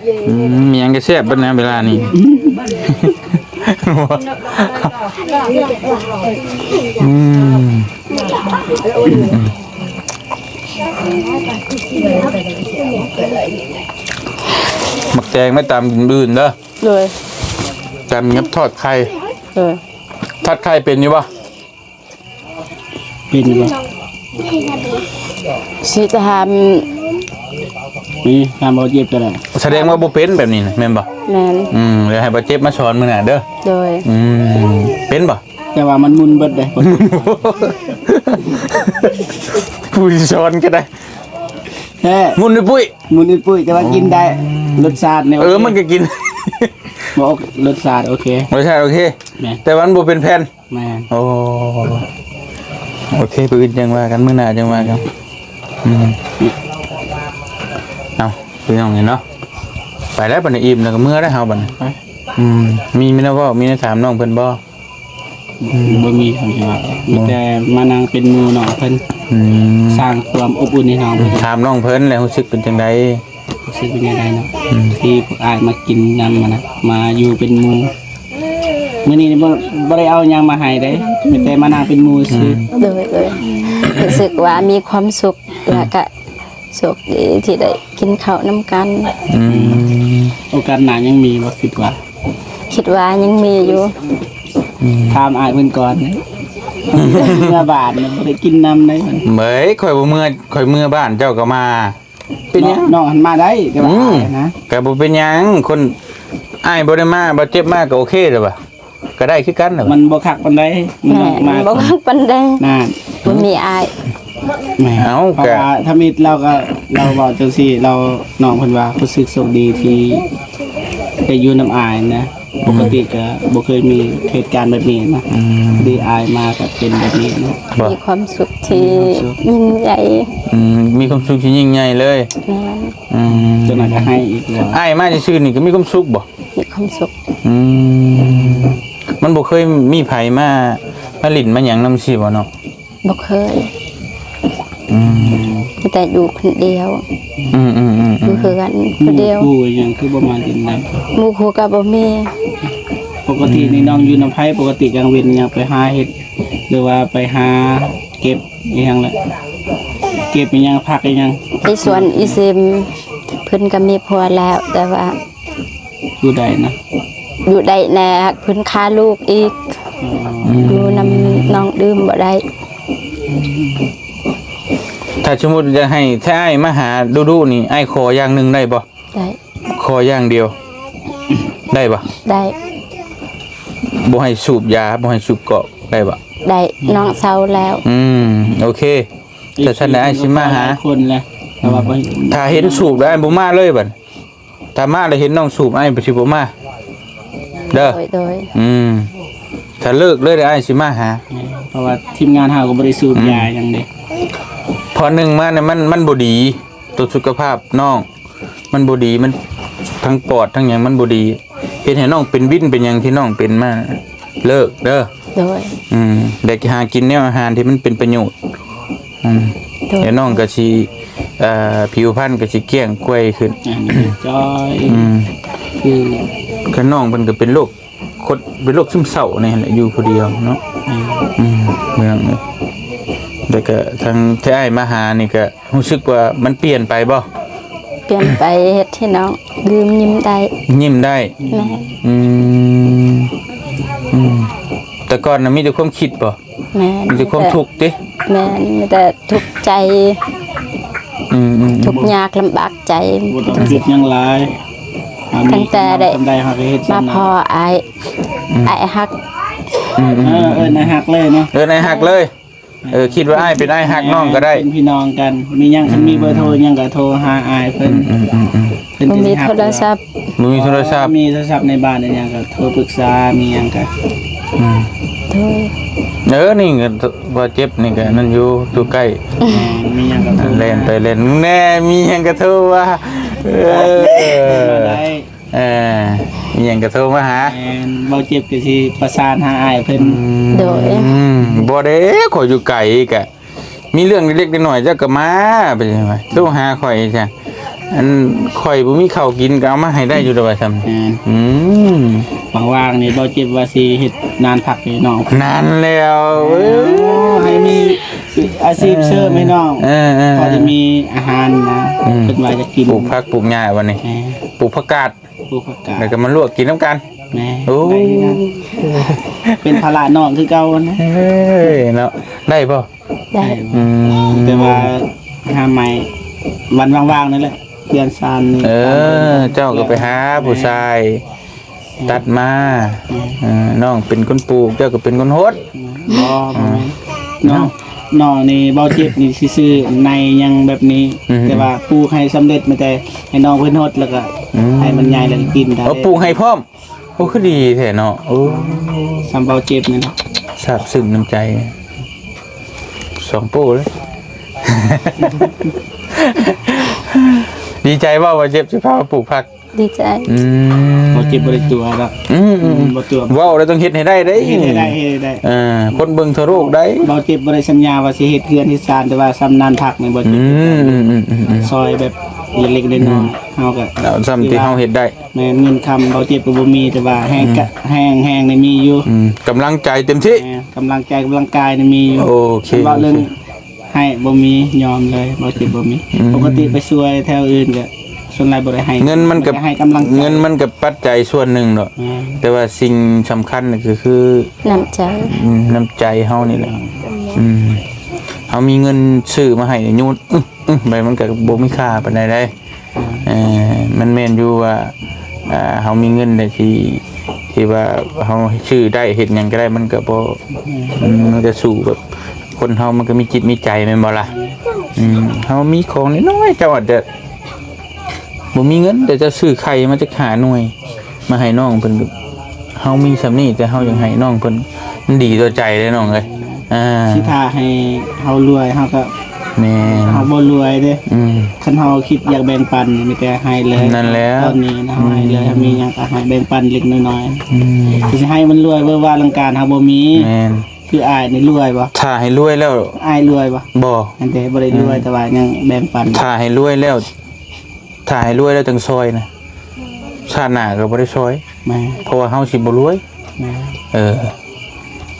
มีหยังก็แซ่บเบิดนะเวลานี้หมักแตงไม่ตามกินบื้นเด้อ เลย ตามงับทอดไข่ เลย ทอดไข่เป็นอยู่บ่ เป็นบ่ สิจะท นี่ตามบ่เจ็บก็ได้ แสดงว่าบ่เป็นแบบนี้นะแม่นบ่ ำแม่น เดี๋ยวให้บ่เจ็บมาสอนมื้อหน้าเด้อ โดย เป็นบ่ แต่ว่ามันมุนเบิดเด้ ผู้สอนก็ได้ แท้ มุนด้วยปุ้ย มุนปุ้ยแต่ว่ากินได้รสชาติเนี่ย มันก็กิน บ่รสชาติโอเค รสชาติโอเค แม่ แต่ว่ามันบ่เป็นแผ่น แม่ โอเคปืนจังว่ากันมื้อหน้าจังว่ากันเอาพี่น้องเห็นเนาะไปแล้วบัดนี้อิ่มแล้วก็มื้อได้เฮาบัดนี้มีนะว่ามีนะถามน้องเพิ่นบ่ บ่มีคำว่ามีแต่มานั่งเป็นหมู่น้องเพิ่นสร้างความอบอุ่นให้น้องเพิ่น ถามน้องเพิ่นแล้วรู้สึกเป็นจังได๋ รู้สึกเป็นยังไงเนาะที่พวกอ้ายมากินนำนะมาอยู่เป็นหมู่มื้อนี้บ่ได้เอาหยังมาให้เด้มีแต่มานั่งเป็นหมู่ซื่อ โดยรู้สึกว่ามีความสุขแล้วก็สุขดีที่ได้กินข้าวน้ำกัน โอกาสหน้ายังมีบ่คิดว่า คิดว่ายังมีอยู่ ถามอ้ายเพิ่นก่อนนะเมื่อบาทมันบ่ได้กินนำได้มัน เหมยข่อยบ่เมื่อบ้านเจ้าก็มาเป็นหยัง น้องหันมาได้แต่ว่าอ้ายนะ ก็บ่เป็นหยังคนอ้ายบ่ได้มาบ่เจ็บมากก็โอเคเด้อบ่ะก็ได้คือกันเด้อ มันบ่คักปานใดมัน แม่ มา บอกว่าปันได้ น่า บ่มีอาย แหม เอ้า เพราะ ก็ ว่าถ้ามีเราก็เราบอกจังซี่เราน้องเพิ่นว่ารู้สึกโชคดีที่ได้อยู่น้ำอายนะปกติก็บ่เคยมีเหตุการณ์แบบนี้นะดีอายมาก็เป็นแบบนี้นะ บ่ มีความสุขที่ยิ่งใหญ่ มีความสุขที่ยิ่งใหญ่เลย แม่น จนนั้นก็ให้อีกว่า อ้ายมาซื่อๆนี่ก็มีความสุขบ่ มีความสุข มันบ่เคยมีไผมาหลินมาหยังนำสิบ่เนาะ บ่เคยมีแต่อยู่คนเดียวอยู่คือกันคนเดียว ผู้หยังคือบ่มากินน้ หมู่คู่ก็บ่มี ำปกตินี่น้องอยู่น้ำไผปกติกลางเว้นยังไปหาเฮ็ดหรือว่าไปหาเก็บอีหยังแหละเก็บอีหยังผักอีหยัง ไอ้สวนอีซิมเพิ่นก็มีผัวแล้ว แต่ว่า อยู่ได้นะ อยู่ได้แน่เพิ่นฆ่าลูกอีกอยู่นำน้องดื่มบ่ได้ ถ้าสมมุติจะให้ถ้าอ้ายมาหาดูๆนี่อ้ายขออย่างหนึงได้บ่ ได้ ขออย่างเดียว ได้บ่ ได้ บ่ให้สูบยาบ่ให้สูบเกาะได้บ่ ได้น้องเศร้าแล้ว โอเคแต่ฉันได้อ้ายสิมาหา คนแหละแต่ว่าบ่ ถ้าเห็นสูบแล้วอ้ายบ่มาเลยบัดถ้ามาแล้วเห็นน้องสูบอ้ายบ่สิบ่มาเด้อ โดย ถ้าเลิกเลยเดี๋ยวอ้ายสิมาหา เพราะว่าทีมงานเฮาก็บ่ได้สูบยาหยังเด้ พอหนึ่งมาเนี่ยมันบ่ดีตัวสุขภาพน้องมันบ่ดีมันทั้งปอดทั้งหยังมันบ่ดีเฮ็ดให้น้องเป็นวินเป็นหยังที่น้องเป็นมาเลิกเด้อ โดย เด็กหากินแนวอาหารที่มันเป็นประโยชน์โดย เดี๋ยวน้องก็สิผิวพรรณก็สิเกลี้ยงกล้วยขึ้น จอยคือ ก็น้องเพิ่นก็เป็นโรคเป็นโรคซึมเศร้านี่แหละอยู่ผู้เดียวเนาะเรื่องนี้แต่ก็ทางที่อ้ายมาหานี่ก็รู้สึกว่ามันเปลี่ยนไปบ่ เปลี่ยนไปเฮ็ดให้น้องลืมยิ้มได้ ยิ้มได้ แม่ แต่ก่อนน่ะมีแต่ความคิดบ่ แม่ มีแต่ความทุกข์ติ แม่มีแต่ทุกข์ใจทุกข์ยากลำบากใจ บ่ต้องคิดหยังหลาย ตั้งแต่ได้ ทำได้ฮักเฮ็ด มาพอไอ้ฮัก นายฮักเลยเนาะ นายหักเลยคิดว่าอ้ายเป็นอ้ายหักน้องก็ได้ เป็นพี่น้องกันมีหยังมีเบอร์โทรหยังก็โทรหาอ้ายเพิ่นเพิ่น บ่ จะ มี สิฮัก โทรศัพท์ บ่มีโทรศัพท์ มีโทรศัพท์ในบ้านหยังก็โทรปรึกษามีหยังก็ โดย นี่ก็บ่เจ็บนี่ก็นั่นอยู่ใกล้ มีหยังก็โทร เล่นไปเล่นแน่มีหยังก็โทรว่า มาได้ มีหยังก็โทรมาหา แม่นบ่เจ็บก็สิประสานหาอ้ายเพิ่น โดย บ่เด้ข่อยอยู่ไกลอีกอะมีเรื่องเล็กๆน้อยๆเจ้าก็มาไปจังได๋โทรหาข่อยจ้ะอันข่อยบ่มีข้าวกินก็เอามาให้ได้อยู่ดอกว่าซั่น แม่น อืม ว่างๆนี่บ่เจ็บว่าสิเฮ็ดงานพักให้น้อง นานแล้วให้มีอาชีพเสริมให้น้อง ๆ พอจะมีอาหารนะเพิ่นว่าจะกิน ปลูกผักปลูกหญ้าวันนี้ แหม่ ปลูกผักกาด ปลูกผักกาด แล้วก็มาลวกกินน้ำกัน แหม่ โอ้ ได้คือกันเป็นภาระน้องคือเก่านะ เฮ้ยเนาะได้ป่ะ ได้ แต่ว่าหาใหม่วันว่างๆนั่นแหละเปลี่ยนซานนี่ เจ้าก็ไปหาผู้ชายตัดมาน้องเป็นคนปลูกเจ้าก็เป็นคนโฮด บ่แม่นน้องนี่เบาเจ็บนี่ซื่อๆในยังแบบนี้ แต่ว่าปลูกให้สำเร็จมาแต่ให้น้องเพิ่นฮดแล้วก็ให้มันใหญ่แล้วก็กินได้ เอาปลูกให้พร้อมโอ้คือดีแท้เนาะโอ้ ซ้ำเบาเจ็บนี่นะ ซาบซึ้งน้ำใจสองปูเลย ดีใจว่าเจ็บสิพาปลูกผัก ดีใจ เบาเจ็บบ่ได้ตัวแล้วบ่ตัว ว้าวเราต้องเฮ็ดให้ได้เด้ เฮ็ดให้ได้ คนเบิ่งทั่วโลกได้ เบาเจ็บบ่ได้สัญญาว่าสิเฮ็ดเพื่อนที่ซานแต่ว่าซ้ำนานพักนี่บ่เจ็บซอยแบบเล็กๆน้อยๆเฮาก็ แล้วซ้ำที่เฮาเฮ็ดได้ แม่เงินคำเบาเจ็บก็บ่มีแต่ว่าแห้งนี่มีอยู่ กำลังใจเต็มที่ กำลังใจกำลังกายนี่มีอยู่ โอเค ว่าเรื่องให้บ่มียอมเลยเบาเจ็บบ่มีปกติไปช่วยแถวอื่นก็ส่วนหลายบ่ได้ให้ เงินมันกับ ให้กำลังใจ เงินมันกับปัจจัยส่วนหนึ่งเนาะแต่ว่าสิ่งสำคัญน่ะคือ น้ำใจ น้ำใจเฮานี่แหละเฮามีเงินซื้อมาให้ยูนไปมันก็บ่มีค่าปานใดได้มันแม่นอยู่ว่าเฮามีเงินได้ที่ว่าเฮาซื้อได้เฮ็ดหยังก็ได้มันก็บ่มันจะสู้แบบคนเฮามันก็มีจิตมีใจแม่นบ่ล่ะเฮามีของน้อยๆเจ้าอาจจะบ่มีเงินแต่จะซื้อไข่มาจะหาหน่วยมาให้น้องเพิ่นเฮามีซำนี้แต่เฮายังให้น้องเพิ่นมันดีต่อใจเลยน้องเอ้ยสิท่าให้เฮารวยเฮาก็ แม่ เฮาบ่รวยเด้คันเฮาคิดอยากแบ่งปันมีแต่ให้เลย นั่นแหละ ตอนนี้นะเฮาให้เลยถ้ามีหยังก็ให้แบ่งปันเล็กน้อยๆสิให้มันรวยเว้อว่าลังการเฮาบ่มี แม่น คืออายนี่รวยบ่ ถ้าให้รวยแล้ว อายรวยบ่ บ่ อันเด้บ่ได้รวยแต่ว่ายังแบ่งปัน ถ้าให้รวยแล้วจังซอยนะชาติหน้าก็บ่ได้ซอย แม่ เพราะว่าเฮาสิบ่รวย แม่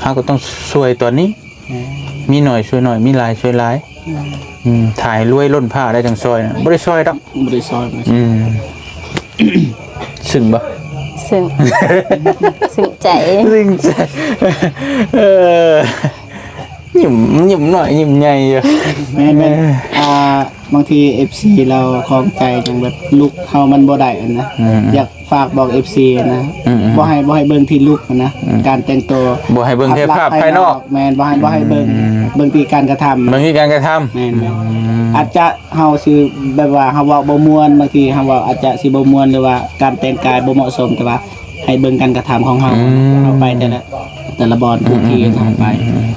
เฮาก็ต้องช่วยตอนนี้ มีหน่อยช่วยหน่อยมีหลายช่วยหลายถ่ายรวยล้นผ้าได้จังซอยนะบ่ได้ซอยดอก บ่ได้ซอยบ่ ซึ่งบ่ ซึ่ง ซึ่งใจ ซึ่งใจยิ้มหน่อยยิ้มใหญ่อยู่ แม่บางที FC เราคล้องใจจังแบบลุกเฮามันบ่ได้อันนะอยากฝากบอก FC นะบ่ให้เบิ่งที่ลุกนะการแต่งตัว บ่ให้เบิ่งแค่ภาพภายนอก แม่นบ่ให้เบิ่งที่การกระทำ บางทีการกระทำ แม่นอาจจะเฮาสิแบบว่าเฮาเว้าบ่ม่วนบางทีเฮาเว้าอาจจะสิบ่ม่วนหรือว่าการแต่งกายบ่เหมาะสมแต่ว่าให้ ให้เบิ่งการกระทำของเฮาเอาไปแต่ละบอลทุกทีเอาไป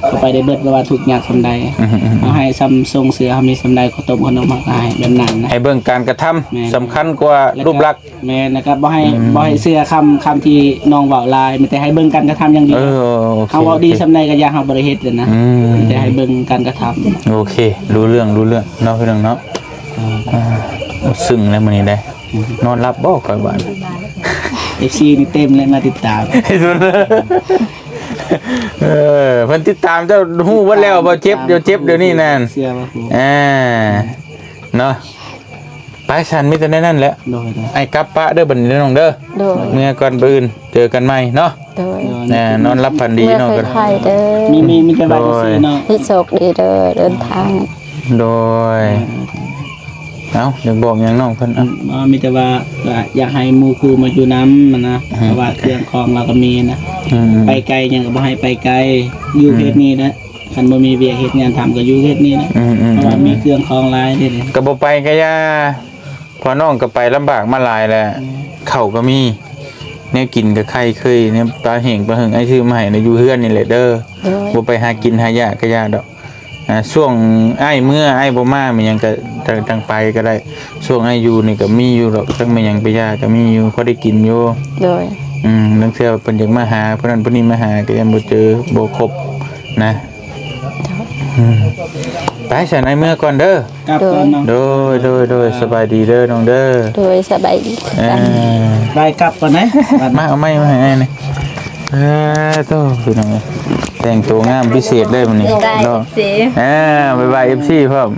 เขาไปได้เบิดว่าทุกอย่างสำใดเอาให้ซ้ำทรงเสือเฮามีสำใดขนมมากมายแบบนั้นนะ ให้เบิ่งการกระทำสำคัญกว่ารูปลักษณ์ แม่นะครับบ่ให้เสือคำที่น้องเว้าลายมีแต่ให้เบิ่งการกระทำอย่างเดียว โอเค เฮาเว้าดีสำใดก็อย่าเฮาบ่ได้เฮ็ดเลยนะมีแต่ให้เบิ่งการกระทำ โอเครู้เรื่องเนาะพี่น้องเนาะซึ้งแล้วมื้อนี้ได้นอนรับบ่ค่อยบ้าน FC นี่เต็มเลยมาติดตาม สุดเพิ่นติดตามเจ้าฮู้ว่าแล้วบ่เจ็บเดี๋ยวนี้นั่น เสื้อมาผูก เนาะไปฉันมีแต่นั่นแหละ โดย ไอ้กลับปะเด้อบัดนี้น้องเด้อ โดย เมื่อก่อนมื้ออื่นเจอกันใหม่เนาะ โดย นอนรับฝันดี เมื่อ เนาะ เค กั ย น ไทยเด้อ มีแต่ว่าซื้อเนาะ ให้โชคดีเด้อเดินทาง โดยเอ้าอยากบอกหยังน้องเพิ่นอ่ะ มีแต่ว่าอยากให้หมู่ครูมาอยู่น้ำมันนะเพราะว่าเครื่องคองเราก็มีนะไปไกลยังก็บ่ให้ไปไกลอยู่เขตนี้นะคันบ่มีเวียกเฮ็ดงานทำก็อยู่เขตนี้นะเพราะว่ามีเครื่องคองหลายเด้ ก็บ่ไปก็ย่าพอน้องก็ไปลำบากมาหลายแล้วข้าวก็มีเนี่ยกินก็ไข่เคยเนี่ยปลาแห้งปลาหึ่งไอ้ชื่อมาให้นะอยู่เฮือนนี่แหละเด้อ โดย บ่ไปหากินหายากก็ยากดอกช่วงไอ้เมื่อไอ้บ่มามันยังก็จังไปก็ได้ช่วงไอ้อยู่นี่ก็มีอยู่ดอกจังมันยังไปยากก็มีอยู่พอได้กินอยู่ โดย นังเทื่อเพิ่นอยากมาหาเพิ่นนั้นเพิ่นนี้มาหาก็ยังบ่เจอบ่ครบนะไปฉันไอ้เมื่อก่อนเด้อก ลับก่อนเนาะ โดยสบายดีเด้อน้องเด้อ โดยสบายดีกัน ไปกลับก่อนนะ มาเอาไม้มาให้ไอ้นี่โตพี่น้องแต่งตัวงามพิเศษเลยมื้อนี้เนาะบ๊ายบาย FC พร้อม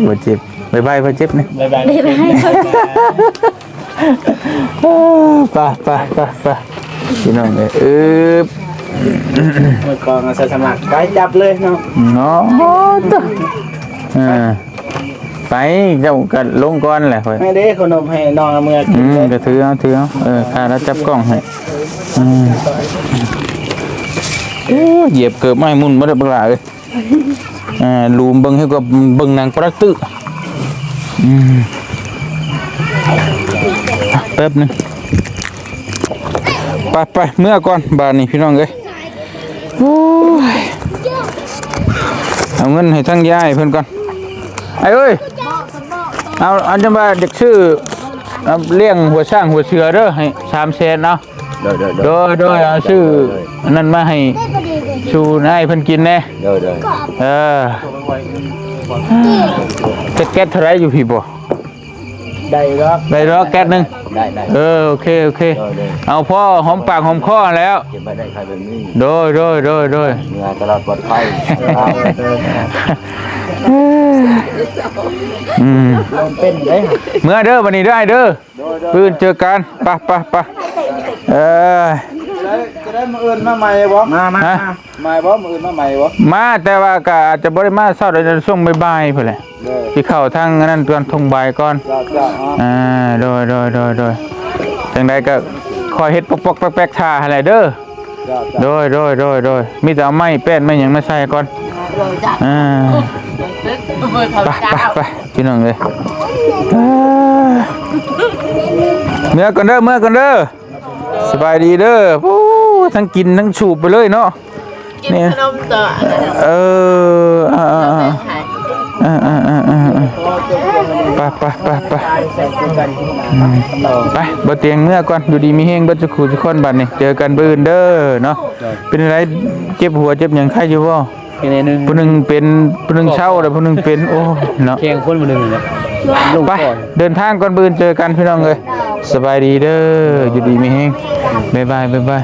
บ่เจ็บบ๊ายบายบ่เจ็บนี่ บ๊ายบาย ไปพี่น้องเอ้ย เมื่อก่อนอาสาสมัครไปจับเลยเนาะ เนาะไปเจ้าก็ลงก่อนแหละค่อย ให้เด้ขนมให้น้องเมื่อกินเลย ก็ถือเอาข้าแล้วจับกล้องให้เหยียบเกือบไม้มุ่นบ่ได้บักหลาเอ้ยลูมเบิ่งให้ก็เบิ่งนางประตึแป๊บนึงไปเมื่อก่อนบาดนี้พี่น้องเอ้ยเอาเงินให้ทั้งยายเพิ่นก่อนไอ้เอ้ยเอาจังว่าเด็กชื่อเลี้ยงหัวช้างหัวเสือเด้อให้300,000เนาะโดยเอาชื่อนั่นมาให้ชูนายเพิ่นกินแน่จะแก๊สเท่าไรอยู่พี่บ่ ได้ครับ ได้รอแก๊สนึง ได้ โอเคเอาพ่อหอมปากหอมคอแล้ว เก็บไว้ได้ใครแบบนี้ โดย เมื่อตลอดปลอดภัย เป็นเลย เมื่อเด้อวันนี้ได้เด้อปืนเจอกันไปจะได้มาอื่นมาใหม่บ่มาใหม่บ่มาอื่นมาใหม่บ่ มาแต่ว่าก็อาจจะบ่ได้มาเช้าในช่วงบ่ายๆพุ่นแหละที่เข้าทางนั้นตอนทงบ่ายก่อนโดยจังไดก็คอยเฮ็ดปอกๆแป๊กๆท่าให้แหละเด้อโดยมีแต่เอาไม้แป้นไม้หยังมาใส่ก่อนไปพี่น้องเอ้ยเมื่อก่อนเด้อสบายดีเด้อโอ้ทั้งกินทั้งฉูบไปเลยเนาะนี่ขนมต่อไปบ่เตียงเมื่อก่อนอยู่ดีมีแฮงเบิดจักคู่จักคนบัดนี้เจอกันมื้ออื่นเด้อเนาะเป็นอะไรเจ็บหัวเจ็บหยังไข้อยู่บ่ผู้นึงเป็นผู้นึงเศร้าแล้วผู้นึงเป็นโอ้เนาะ แข่งคนมาหนึ่งเลย ไปเดินทางก่อนมื้ออื่นเจอกันพี่น้องเอ้ยสบายดีเด้ออยู่ดีมีแฮงบ๊ายบาย